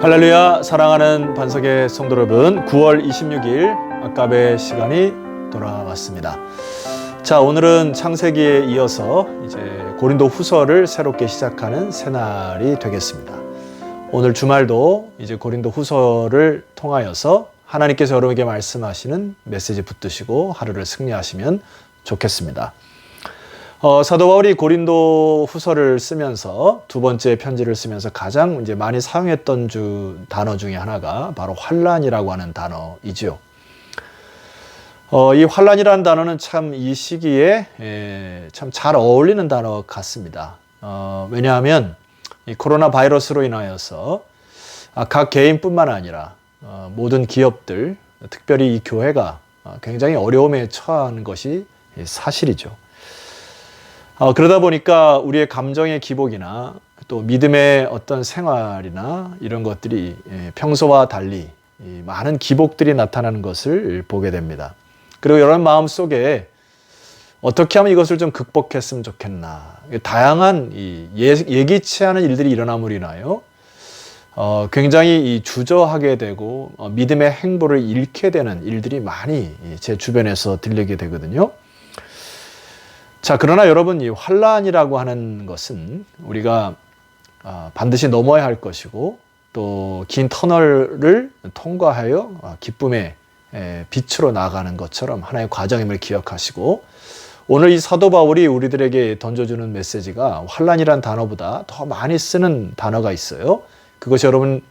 할렐루야, 사랑하는 반석의 성도 여러분, 9월 26일 아까베 시간이 돌아왔습니다. 자, 오늘은 창세기에 이어서 이제 고린도 후서를 새롭게 시작하는 새날이 되겠습니다. 오늘 주말도 이제 고린도 후서를 통하여서 하나님께서 여러분에게 말씀하시는 메시지 붙드시고 하루를 승리하시면 좋겠습니다. 사도 바울이 고린도 후서를 쓰면서 두 번째 편지를 쓰면서 가장 이제 많이 사용했던 단어 중에 하나가 바로 환난이라고 하는 단어이지요. 이 환난이라는 단어는 참 이 시기에 참 잘 어울리는 단어 같습니다. 왜냐하면 이 코로나 바이러스로 인하여서 각 개인뿐만 아니라 모든 기업들, 특별히 이 교회가 굉장히 어려움에 처한 것이 사실이죠. 그러다 보니까 우리의 감정의 기복이나 또 믿음의 어떤 생활이나 이런 것들이 평소와 달리 많은 기복들이 나타나는 것을 보게 됩니다. 그리고 여러분 마음 속에 어떻게 하면 이것을 좀 극복했으면 좋겠나. 다양한 예기치 않은 일들이 일어남으로 인하여 굉장히 주저하게 되고 믿음의 행보를 잃게 되는 일들이 많이 제 주변에서 들리게 되거든요. 자, 그러나 여러분, 이 환난이라고 하는 것은 우리가 반드시 넘어야 할 것이고 또 긴 터널을 통과하여 기쁨의 빛으로 나아가는 것처럼 하나의 과정임을 기억하시고, 오늘 이 사도 바울이 우리들에게 던져주는 메시지가 환난이란 단어보다 더 많이 쓰는 단어가 있어요. 그것이 여러분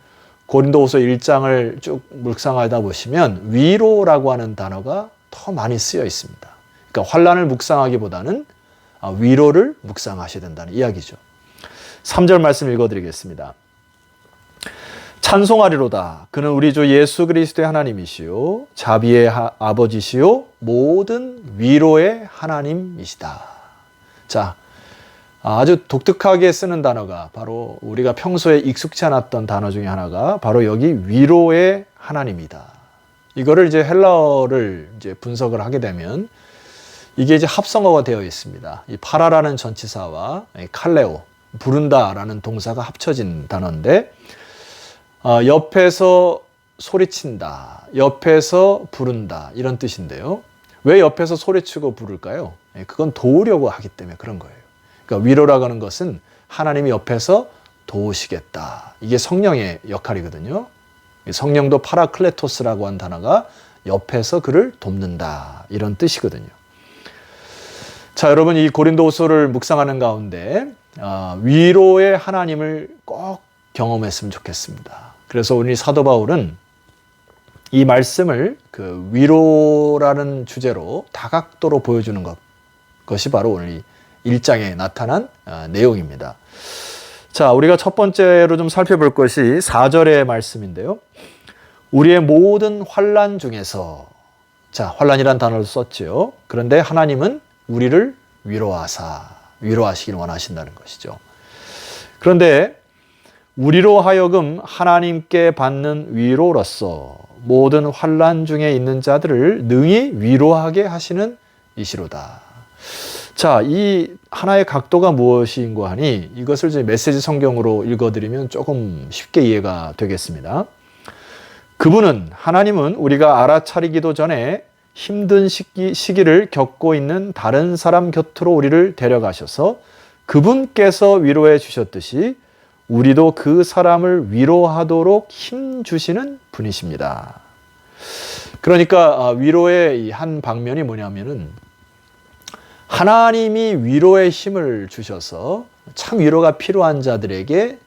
고린도후서 1장을 쭉 묵상하다 보시면 위로라고 하는 단어가 더 많이 쓰여 있습니다. 그러니까 환난을 묵상하기보다는 위로를 묵상하셔야 된다는 이야기죠. 3절 말씀 읽어드리겠습니다. 찬송하리로다. 그는 우리 주 예수 그리스도의 하나님이시요 자비의 아버지시요 모든 위로의 하나님이시다. 자, 아주 독특하게 쓰는 단어가 바로 우리가 평소에 익숙치 않았던 단어 중에 하나가 바로 여기 위로의 하나님이다. 이거를 이제 헬라어를 이제 분석을 하게 되면 이게 이제 합성어가 되어 있습니다. 이 파라라는 전치사와 칼레오, 부른다라는 동사가 합쳐진 단어인데, 옆에서 소리친다, 옆에서 부른다 이런 뜻인데요. 왜 옆에서 소리치고 부를까요? 그건 도우려고 하기 때문에 그런 거예요. 그러니까 위로라고 하는 것은 하나님이 옆에서 도우시겠다. 이게 성령의 역할이거든요. 성령도 파라클레토스라고 한 단어가 옆에서 그를 돕는다 이런 뜻이거든요. 자, 여러분, 이 고린도후서를 묵상하는 가운데 위로의 하나님을 꼭 경험했으면 좋겠습니다. 그래서 오늘 사도 바울은 이 말씀을 그 위로라는 주제로 다각도로 보여주는 것이 바로 오늘 이 1장에 나타난 내용입니다. 자, 우리가 첫 번째로 좀 살펴볼 것이 4절의 말씀인데요. 우리의 모든 환난 중에서, 자, 환난이란 단어를 썼죠. 그런데 하나님은 우리를 위로하시길 원하신다는 것이죠. 그런데 우리로 하여금 하나님께 받는 위로로서 모든 환난 중에 있는 자들을 능히 위로하게 하시는 이시로다. 자, 이 하나의 각도가 무엇인고 하니 이것을 이제 메시지 성경으로 읽어드리면 조금 쉽게 이해가 되겠습니다. 하나님은 우리가 알아차리기도 전에 힘든 시기를 겪고 있는 다른 사람 곁으로 우리를 데려가셔서 그분께서 위로해 주셨듯이 우리도 그 사람을 위로하도록 힘 주시는 분이십니다. 그러니까 위로의 한 방면이 뭐냐면은 하나님이 위로의 힘을 주셔서 참 위로가 필요한 자들에게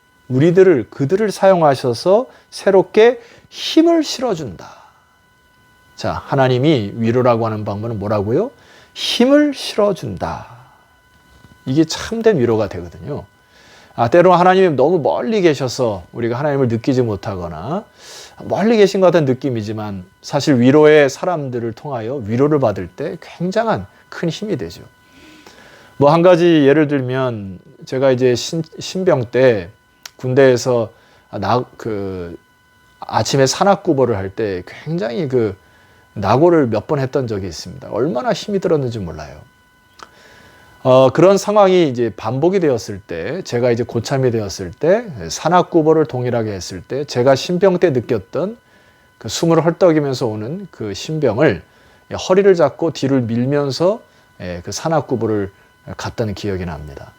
그들을 사용하셔서 새롭게 힘을 실어준다. 자, 하나님이 위로라고 하는 방법은 뭐라고요? 힘을 실어준다. 이게 참된 위로가 되거든요. 때로 하나님이 너무 멀리 계셔서 우리가 하나님을 느끼지 못하거나 멀리 계신 것 같은 느낌이지만 사실 위로의 사람들을 통하여 위로를 받을 때 굉장한 큰 힘이 되죠. 뭐 한 가지 예를 들면 제가 이제 신병 때 군대에서 아침에 산악구보를 할 때 굉장히 낙오를 몇 번 했던 적이 있습니다. 얼마나 힘이 들었는지 몰라요. 그런 상황이 이제 반복이 되었을 때, 제가 이제 고참이 되었을 때, 산악구보를 동일하게 했을 때, 제가 신병 때 느꼈던 그 숨을 헐떡이면서 오는 그 신병을 허리를 잡고 뒤를 밀면서 그 산악구보를 갔다는 기억이 납니다.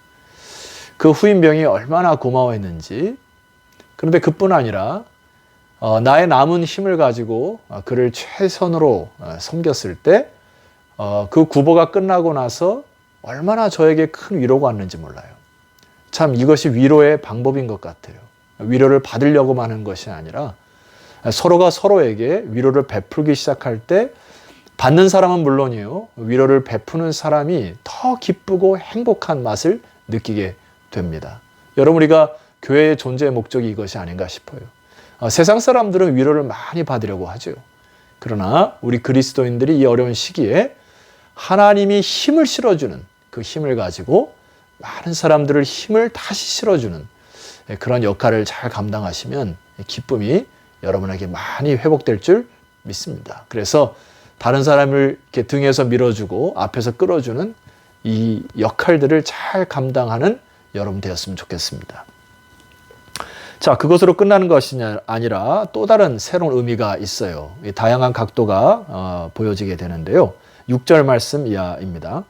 그 후임병이 얼마나 고마워했는지. 그런데 그뿐 아니라 나의 남은 힘을 가지고 그를 최선으로 섬겼을 때 그 구보가 끝나고 나서 얼마나 저에게 큰 위로가 왔는지 몰라요. 참 이것이 위로의 방법인 것 같아요. 위로를 받으려고만 하는 것이 아니라 서로가 서로에게 위로를 베풀기 시작할 때 받는 사람은 물론이요, 위로를 베푸는 사람이 더 기쁘고 행복한 맛을 느끼게 됩니다. 여러분, 우리가 교회의 존재의 목적이 이것이 아닌가 싶어요. 세상 사람들은 위로를 많이 받으려고 하죠. 그러나 우리 그리스도인들이 이 어려운 시기에 하나님이 힘을 실어주는 그 힘을 가지고 많은 사람들을 힘을 다시 실어주는 그런 역할을 잘 감당하시면 기쁨이 여러분에게 많이 회복될 줄 믿습니다. 그래서 다른 사람을 이렇게 등에서 밀어주고 앞에서 끌어주는 이 역할들을 잘 감당하는 여러분 되었으면 좋겠습니다. 자, 그것으로 끝나는 것이 아니라 또 다른 새로운 의미가 있어요. 다양한 각도가 보여지게 되는데요. 6절 말씀 이하입니다.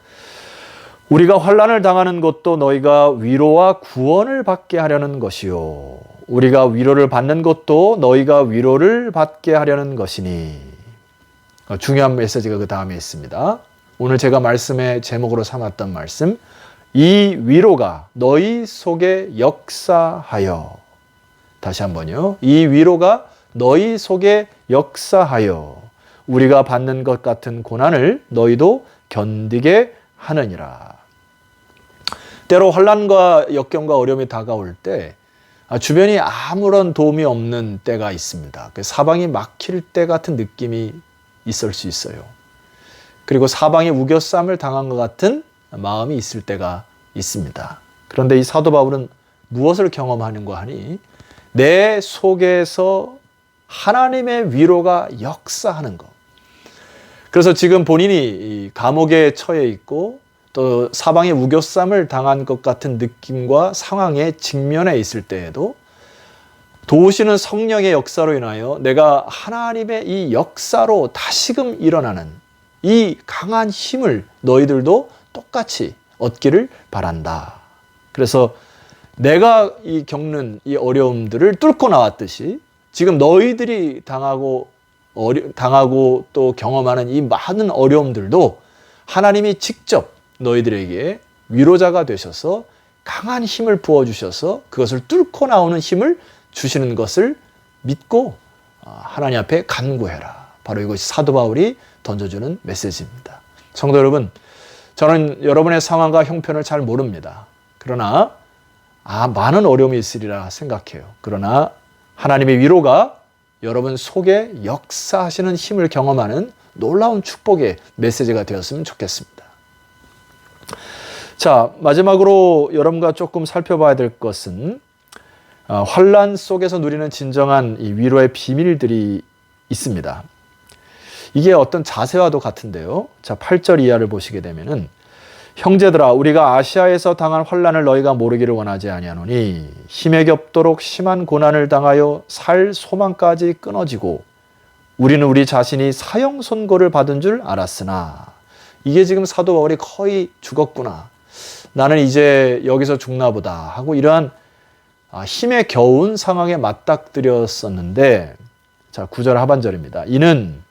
우리가 환난을 당하는 것도 너희가 위로와 구원을 받게 하려는 것이요, 우리가 위로를 받는 것도 너희가 위로를 받게 하려는 것이니. 중요한 메시지가 그 다음에 있습니다. 오늘 제가 말씀의 제목으로 삼았던 말씀, 이 위로가 너희 속에 역사하여. 다시 한번요. 이 위로가 너희 속에 역사하여 우리가 받는 것 같은 고난을 너희도 견디게 하느니라. 때로 환난과 역경과 어려움이 다가올 때 주변이 아무런 도움이 없는 때가 있습니다. 사방이 막힐 때 같은 느낌이 있을 수 있어요. 그리고 사방에 우겨쌈을 당한 것 같은 마음이 있을 때가 있습니다. 그런데 이 사도 바울은 무엇을 경험하는가 하니 내 속에서 하나님의 위로가 역사하는 것. 그래서 지금 본인이 감옥에 처해 있고 또 사방에 우겨쌈을 당한 것 같은 느낌과 상황에 직면해 있을 때에도 도우시는 성령의 역사로 인하여 내가 하나님의 이 역사로 다시금 일어나는 이 강한 힘을 너희들도 똑같이 얻기를 바란다. 그래서 내가 이 겪는 이 어려움들을 뚫고 나왔듯이 지금 너희들이 당하고 또 경험하는 이 많은 어려움들도 하나님이 직접 너희들에게 위로자가 되셔서 강한 힘을 부어주셔서 그것을 뚫고 나오는 힘을 주시는 것을 믿고 하나님 앞에 간구해라. 바로 이것이 사도 바울이 던져주는 메시지입니다. 성도 여러분, 저는 여러분의 상황과 형편을 잘 모릅니다. 그러나 많은 어려움이 있으리라 생각해요. 그러나 하나님의 위로가 여러분 속에 역사하시는 힘을 경험하는 놀라운 축복의 메시지가 되었으면 좋겠습니다. 자, 마지막으로 여러분과 조금 살펴봐야 될 것은 환난 속에서 누리는 진정한 이 위로의 비밀들이 있습니다. 이게 어떤 자세와도 같은데요. 자, 8절 이하를 보시게 되면은 형제들아, 우리가 아시아에서 당한 환난을 너희가 모르기를 원하지 아니하노니 힘에 겹도록 심한 고난을 당하여 살 소망까지 끊어지고 우리는 우리 자신이 사형 선고를 받은 줄 알았으나. 이게 지금 사도 바울이 거의 죽었구나, 나는 이제 여기서 죽나 보다 하고 이러한 힘에 겨운 상황에 맞닥뜨렸었는데, 자, 9절 하반절입니다. 이는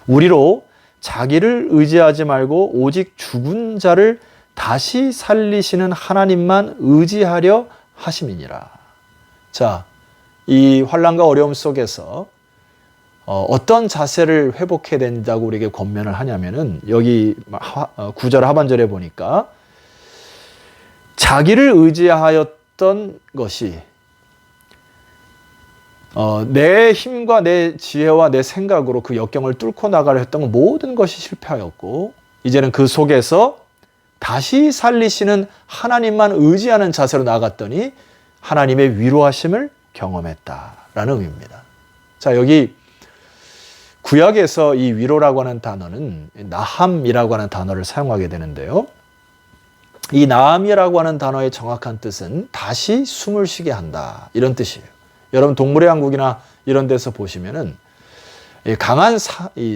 우리로 자기를 의지하지 말고 오직 죽은 자를 다시 살리시는 하나님만 의지하려 하심이니라. 자, 이 환난과 어려움 속에서 어떤 자세를 회복해야 된다고 우리에게 권면을 하냐면은 여기 9절 하반절에 보니까 자기를 의지하였던 것이 내 힘과 내 지혜와 내 생각으로 그 역경을 뚫고 나가려 했던 모든 것이 실패하였고 이제는 그 속에서 다시 살리시는 하나님만 의지하는 자세로 나갔더니 하나님의 위로하심을 경험했다라는 의미입니다. 자, 여기 구약에서 이 위로라고 하는 단어는 나함이라고 하는 단어를 사용하게 되는데요. 이 나함이라고 하는 단어의 정확한 뜻은 다시 숨을 쉬게 한다, 이런 뜻이에요. 여러분 동물의 왕국이나 이런 데서 보시면은 강한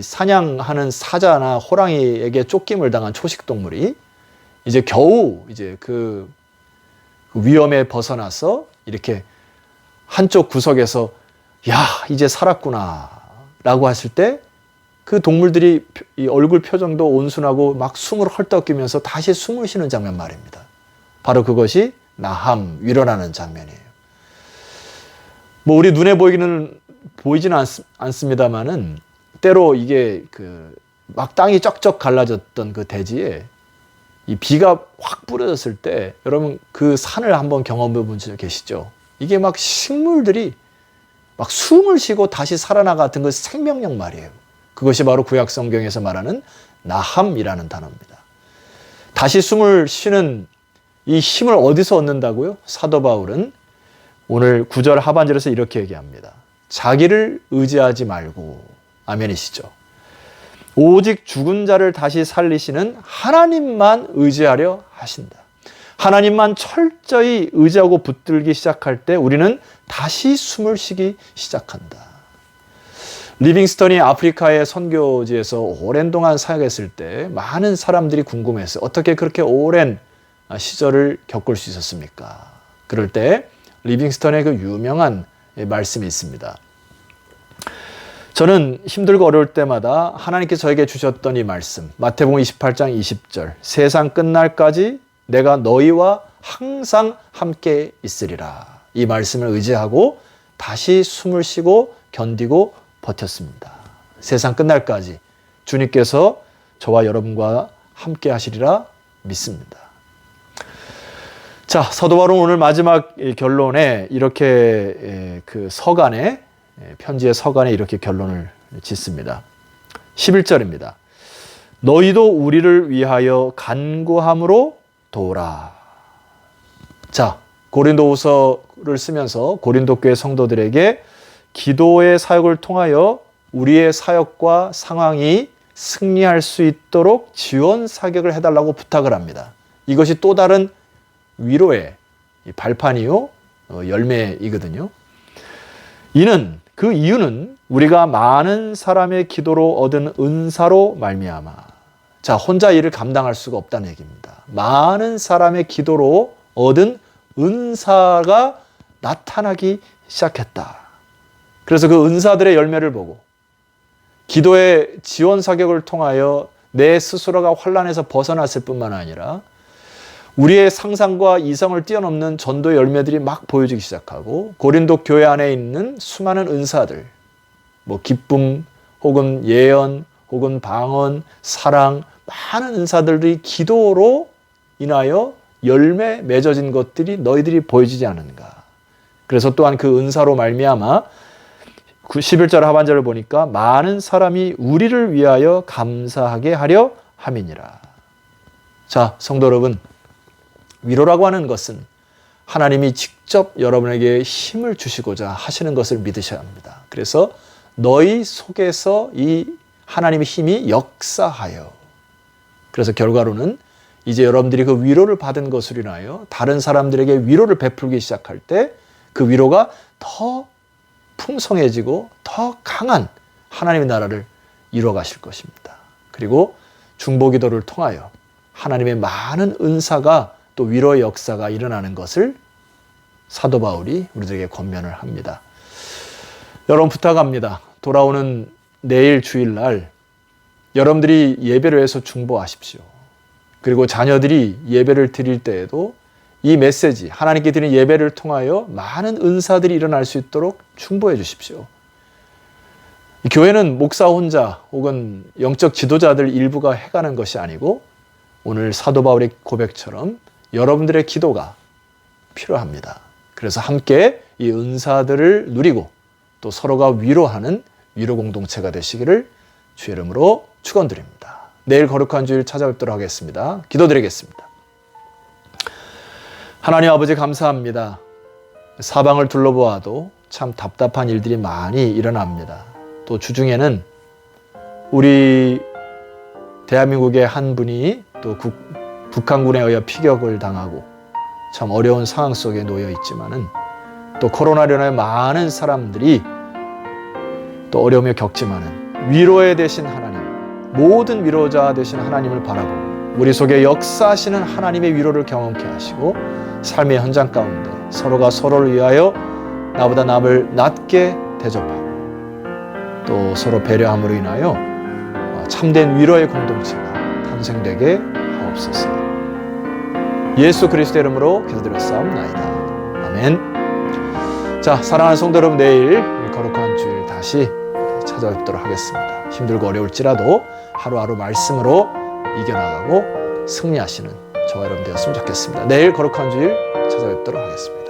사냥하는 사자나 호랑이에게 쫓김을 당한 초식 동물이 이제 겨우 이제 그 위험에 벗어나서 이렇게 한쪽 구석에서 야, 이제 살았구나 라고 했을 때 그 동물들이 이 얼굴 표정도 온순하고 막 숨을 헐떡이면서 다시 숨을 쉬는 장면 말입니다. 바로 그것이 나함, 위로라는 장면이에요. 뭐 우리 눈에 보이지는 않습니다만은 때로 이게 막 땅이 쩍쩍 갈라졌던 그 대지에 이 비가 확 뿌려졌을 때 여러분 그 산을 한번 경험해 본 적 계시죠? 이게 막 식물들이 막 숨을 쉬고 다시 살아나갔던 그 생명력 말이에요. 그것이 바로 구약 성경에서 말하는 나함이라는 단어입니다. 다시 숨을 쉬는 이 힘을 어디서 얻는다고요? 사도 바울은 오늘 9절 하반절에서 이렇게 얘기합니다. 자기를 의지하지 말고, 아멘이시죠? 오직 죽은 자를 다시 살리시는 하나님만 의지하려 하신다. 하나님만 철저히 의지하고 붙들기 시작할 때 우리는 다시 숨을 쉬기 시작한다. 리빙스턴이 아프리카의 선교지에서 오랜 동안 사역했을 때 많은 사람들이 궁금했어요. 어떻게 그렇게 오랜 시절을 겪을 수 있었습니까? 그럴 때 리빙스턴의 그 유명한 말씀이 있습니다. 저는 힘들고 어려울 때마다 하나님께서 저에게 주셨던 이 말씀, 마태복음 28장 20절, 세상 끝날까지 내가 너희와 항상 함께 있으리라. 이 말씀을 의지하고 다시 숨을 쉬고 견디고 버텼습니다. 세상 끝날까지 주님께서 저와 여러분과 함께 하시리라 믿습니다. 자, 사도 바울은 오늘 마지막 결론에 이렇게 그 서간에, 편지의 서간에 이렇게 결론을 짓습니다. 11절입니다. 너희도 우리를 위하여 간구함으로 도우라. 자, 고린도후서를 쓰면서 고린도 교회 성도들에게 기도의 사역을 통하여 우리의 사역과 상황이 승리할 수 있도록 지원 사격을 해달라고 부탁을 합니다. 이것이 또 다른 위로의 발판이요, 열매이거든요. 그 이유는 우리가 많은 사람의 기도로 얻은 은사로 말미암아. 자, 혼자 일을 감당할 수가 없다는 얘기입니다. 많은 사람의 기도로 얻은 은사가 나타나기 시작했다. 그래서 그 은사들의 열매를 보고 기도의 지원 사격을 통하여 내 스스로가 환난에서 벗어났을 뿐만 아니라 우리의 상상과 이성을 뛰어넘는 전도의 열매들이 막 보여지기 시작하고 고린도 교회 안에 있는 수많은 은사들, 뭐 기쁨 혹은 예언 혹은 방언, 사랑, 많은 은사들이 기도로 인하여 열매 맺어진 것들이 너희들이 보여지지 않는가. 그래서 또한 그 은사로 말미암아 11절 하반절을 보니까 많은 사람이 우리를 위하여 감사하게 하려 함이니라. 자, 성도 여러분, 위로라고 하는 것은 하나님이 직접 여러분에게 힘을 주시고자 하시는 것을 믿으셔야 합니다. 그래서 너희 속에서 이 하나님의 힘이 역사하여, 그래서 결과로는 이제 여러분들이 그 위로를 받은 것으로 인하여 다른 사람들에게 위로를 베풀기 시작할 때 그 위로가 더 풍성해지고 더 강한 하나님의 나라를 이루어 가실 것입니다. 그리고 중보기도를 통하여 하나님의 많은 은사가 또 위로의 역사가 일어나는 것을 사도 바울이 우리들에게 권면을 합니다. 여러분 부탁합니다. 돌아오는 내일 주일날 여러분들이 예배를 해서 중보하십시오. 그리고 자녀들이 예배를 드릴 때에도 이 메시지, 하나님께 드리는 예배를 통하여 많은 은사들이 일어날 수 있도록 중보해 주십시오. 교회는 목사 혼자 혹은 영적 지도자들 일부가 해가는 것이 아니고 오늘 사도 바울의 고백처럼 여러분들의 기도가 필요합니다. 그래서 함께 이 은사들을 누리고 또 서로가 위로하는 위로 공동체가 되시기를 주의 이름으로 축원드립니다. 내일 거룩한 주일 찾아뵙도록 하겠습니다. 기도드리겠습니다. 하나님 아버지 감사합니다. 사방을 둘러보아도 참 답답한 일들이 많이 일어납니다. 또 주중에는 우리 대한민국의 한 분이 또 북한군에 의해 피격을 당하고 참 어려운 상황 속에 놓여 있지만은 또 코로나로 인하여 많은 사람들이 또 어려움을 겪지만은 위로의 되신 하나님, 모든 위로자 되신 하나님을 바라보고 우리 속에 역사하시는 하나님의 위로를 경험케 하시고 삶의 현장 가운데 서로가 서로를 위하여 나보다 남을 낮게 대접하고 또 서로 배려함으로 인하여 참된 위로의 공동체가 탄생되게 하옵소서. 예수 그리스도의 이름으로 기도드렸사옵나이다. 아멘. 자, 사랑하는 성도 여러분, 내일 거룩한 주일 다시 찾아뵙도록 하겠습니다. 힘들고 어려울지라도 하루하루 말씀으로 이겨나가고 승리하시는 저와 여러분 되었으면 좋겠습니다. 내일 거룩한 주일 찾아뵙도록 하겠습니다.